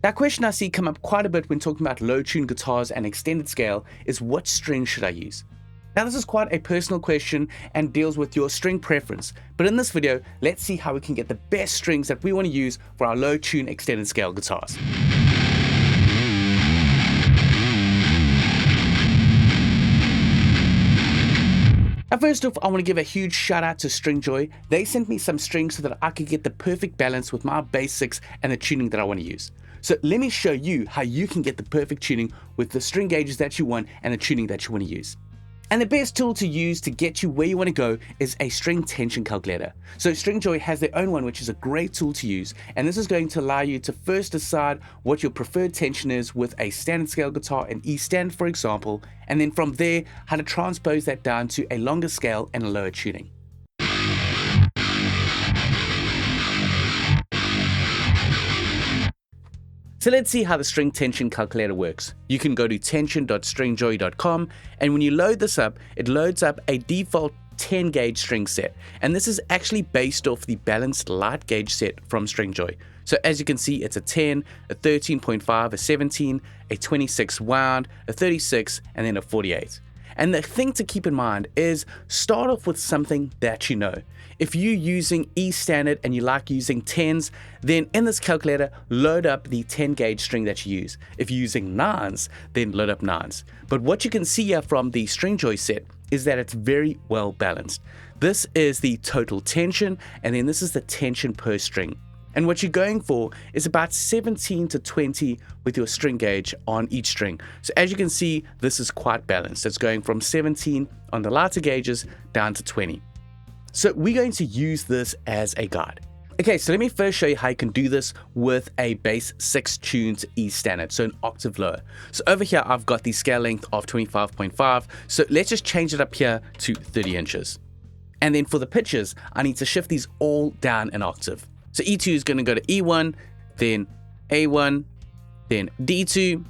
That question I see come up quite a bit when talking about low tune guitars and extended scale is what string should I use? Now this is quite a personal question and deals with your string preference, but in this video, let's see how we can get the best strings that we want to use for our low tune extended scale guitars. Now first off, I want to give a huge shout out to Stringjoy. They sent me some strings so that I could get the perfect balance with my basics and the tuning that I want to use. So let me show you how you can get the perfect tuning with the string gauges that you want and the tuning that you want to use. And the best tool to use to get you where you want to go is a string tension calculator. So Stringjoy has their own one, which is a great tool to use. And this is going to allow you to first decide what your preferred tension is with a standard scale guitar, an E standard for example, and then from there, how to transpose that down to a longer scale and a lower tuning. So let's see how the string tension calculator works. You can go to tension.stringjoy.com, and when you load this up, it loads up a default 10 gauge string set. And this is actually based off the balanced light gauge set from Stringjoy. So as you can see, it's a 10, a 13.5, a 17, a 26 wound, a 36, and then a 48. And the thing to keep in mind is start off with something that you know. If you're using E standard and you like using 10s, then in this calculator, load up the 10 gauge string that you use. If you're using 9s, then load up 9s. But what you can see here from the Stringjoy set is that it's very well balanced. This is the total tension, and then this is the tension per string. And what you're going for is about 17 to 20 with your string gauge on each string. So as you can see, this is quite balanced. It's going from 17 on the lighter gauges down to 20. So we're going to use this as a guide. Okay, so let me first show you how you can do this with a bass 6 tuned E standard, so an octave lower. So over here, I've got the scale length of 25.5. So let's just change it up here to 30 inches. And then for the pitches, I need to shift these all down an octave. So E2 is going to go to E1, then A1, then D2,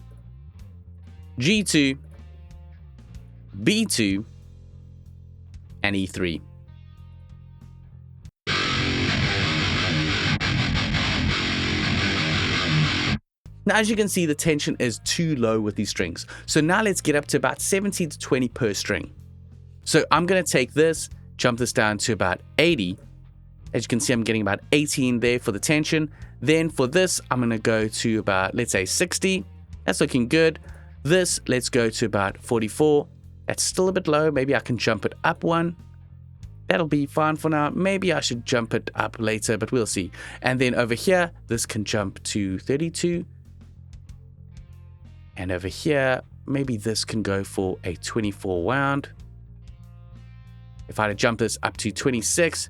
G2, B2, and E3. Now, as you can see, the tension is too low with these strings. So now let's get up to about 17 to 20 per string. So I'm going to take this, jump this down to about 80. As you can see, I'm getting about 18 there for the tension. Then for this, I'm going to go to about, let's say 60. That's looking good. This, let's go to about 44. That's still a bit low. Maybe I can jump it up one. That'll be fine for now. Maybe I should jump it up later, but we'll see. And then over here, this can jump to 32. And over here, maybe this can go for a 24 wound. If I jump this up to 26,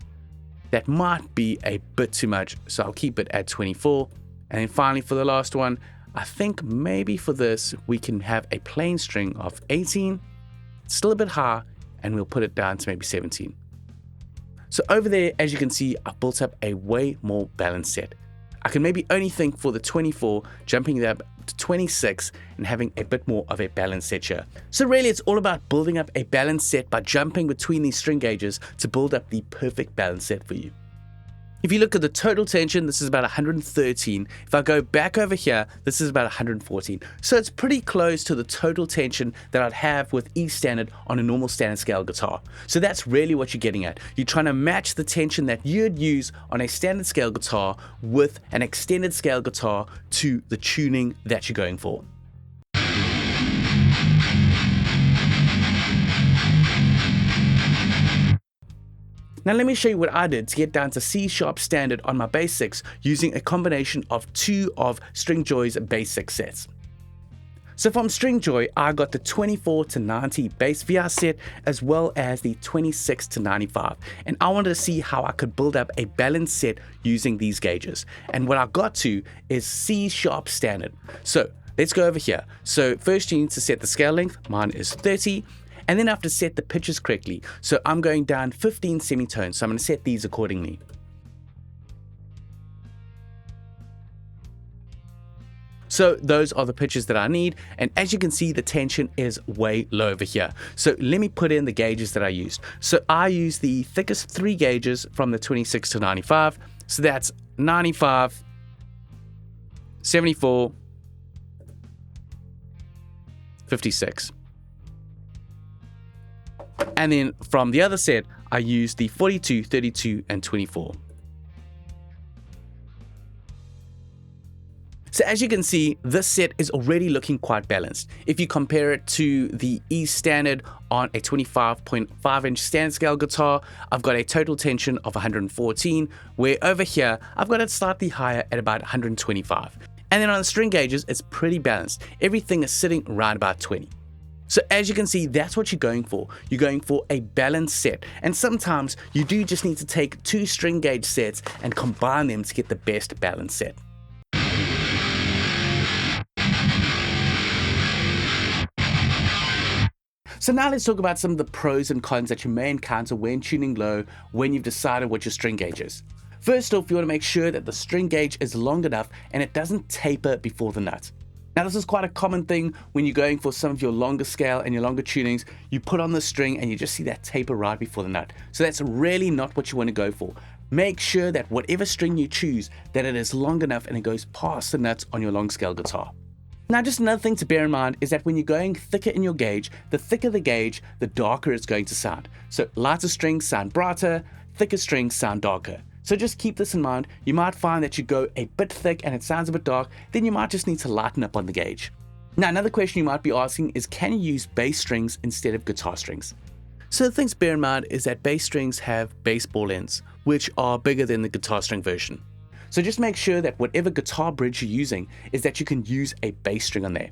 that might be a bit too much, so I'll keep it at 24. And then finally for the last one, I think maybe for this, we can have a plain string of 18. It's still a bit high, and we'll put it down to maybe 17. So over there, as you can see, I've built up a way more balanced set. I can maybe only think for the 24, jumping it up to 26 and having a bit more of a balanced set here. So really, it's all about building up a balanced set by jumping between these string gauges to build up the perfect balanced set for you. If you look at the total tension, this is about 113. If I go back over here, this is about 114. So it's pretty close to the total tension that I'd have with E standard on a normal standard scale guitar. So that's really what you're getting at. You're trying to match the tension that you'd use on a standard scale guitar with an extended scale guitar to the tuning that you're going for. Now let me show you what I did to get down to C sharp standard on my bass 6 using a combination of two of Stringjoy's bass 6 sets. So from Stringjoy, I got the 24 to 90 bass VR set as well as the 26 to 95. And I wanted to see how I could build up a balanced set using these gauges. And what I got to is C sharp standard. So let's go over here. So first you need to set the scale length. Mine is 30. And then I have to set the pitches correctly. So I'm going down 15 semitones. So I'm going to set these accordingly. So those are the pitches that I need. And as you can see, the tension is way low over here. So let me put in the gauges that I used. So I used the thickest 3 gauges from the 26 to 95. So that's 95, 74, 56. And then from the other set, I use the 42, 32, and 24. So as you can see, this set is already looking quite balanced. If you compare it to the E standard on a 25.5 inch standard scale guitar, I've got a total tension of 114, where over here, I've got it slightly higher at about 125. And then on the string gauges, it's pretty balanced. Everything is sitting right about 20. So as you can see, that's what you're going for. You're going for a balanced set. And sometimes you do just need to take two string gauge sets and combine them to get the best balanced set. So now let's talk about some of the pros and cons that you may encounter when tuning low when you've decided what your string gauge is. First off, you want to make sure that the string gauge is long enough and it doesn't taper before the nut. Now this is quite a common thing when you're going for some of your longer scale and your longer tunings. You put on the string and you just see that taper right before the nut. So that's really not what you want to go for. Make sure that whatever string you choose, that it is long enough and it goes past the nuts on your long scale guitar. Now just another thing to bear in mind is that when you're going thicker in your gauge, the thicker the gauge, the darker it's going to sound. So lighter strings sound brighter, thicker strings sound darker. So just keep this in mind. You might find that you go a bit thick and it sounds a bit dark, then you might just need to lighten up on the gauge. Now another question you might be asking is, can you use bass strings instead of guitar strings? So the things to bear in mind is that bass strings have bass ball ends, which are bigger than the guitar string version. So just make sure that whatever guitar bridge you're using is that you can use a bass string on there.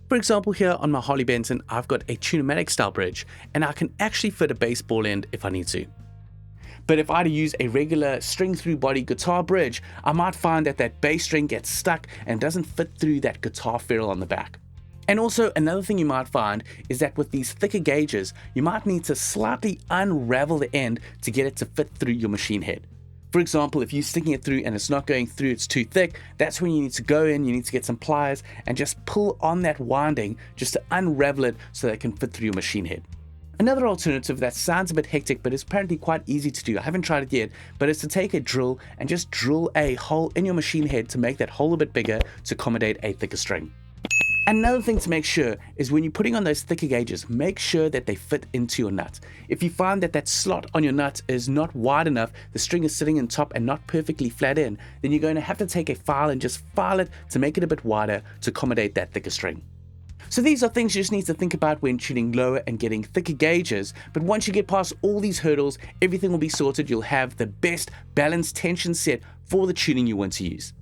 For example, here on my Harley Benson, I've got a Tune-o-matic style bridge and I can actually fit a bass ball end if I need to. But if I had to use a regular string through body guitar bridge, I might find that that bass string gets stuck and doesn't fit through that guitar ferrule on the back. And also another thing you might find is that with these thicker gauges, you might need to slightly unravel the end to get it to fit through your machine head. For example, if you're sticking it through and it's not going through, it's too thick, that's when you need to go in, you need to get some pliers and just pull on that winding just to unravel it so that it can fit through your machine head. Another alternative that sounds a bit hectic but is apparently quite easy to do, I haven't tried it yet, but is to take a drill and just drill a hole in your machine head to make that hole a bit bigger to accommodate a thicker string. Another thing to make sure is when you're putting on those thicker gauges, make sure that they fit into your nut. If you find that that slot on your nut is not wide enough, the string is sitting on top and not perfectly flat in, then you're going to have to take a file and just file it to make it a bit wider to accommodate that thicker string. So these are things you just need to think about when tuning lower and getting thicker gauges, but once you get past all these hurdles, everything will be sorted. You'll have the best balanced tension set for the tuning you want to use.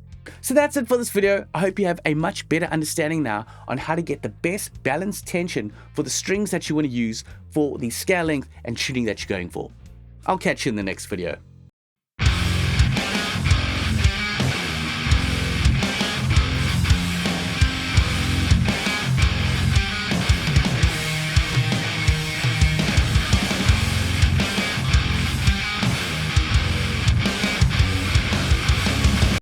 So that's it for this video. I hope you have a much better understanding now on how to get the best balanced tension for the strings that you want to use for the scale length and tuning that you're going for. I'll catch you in the next video.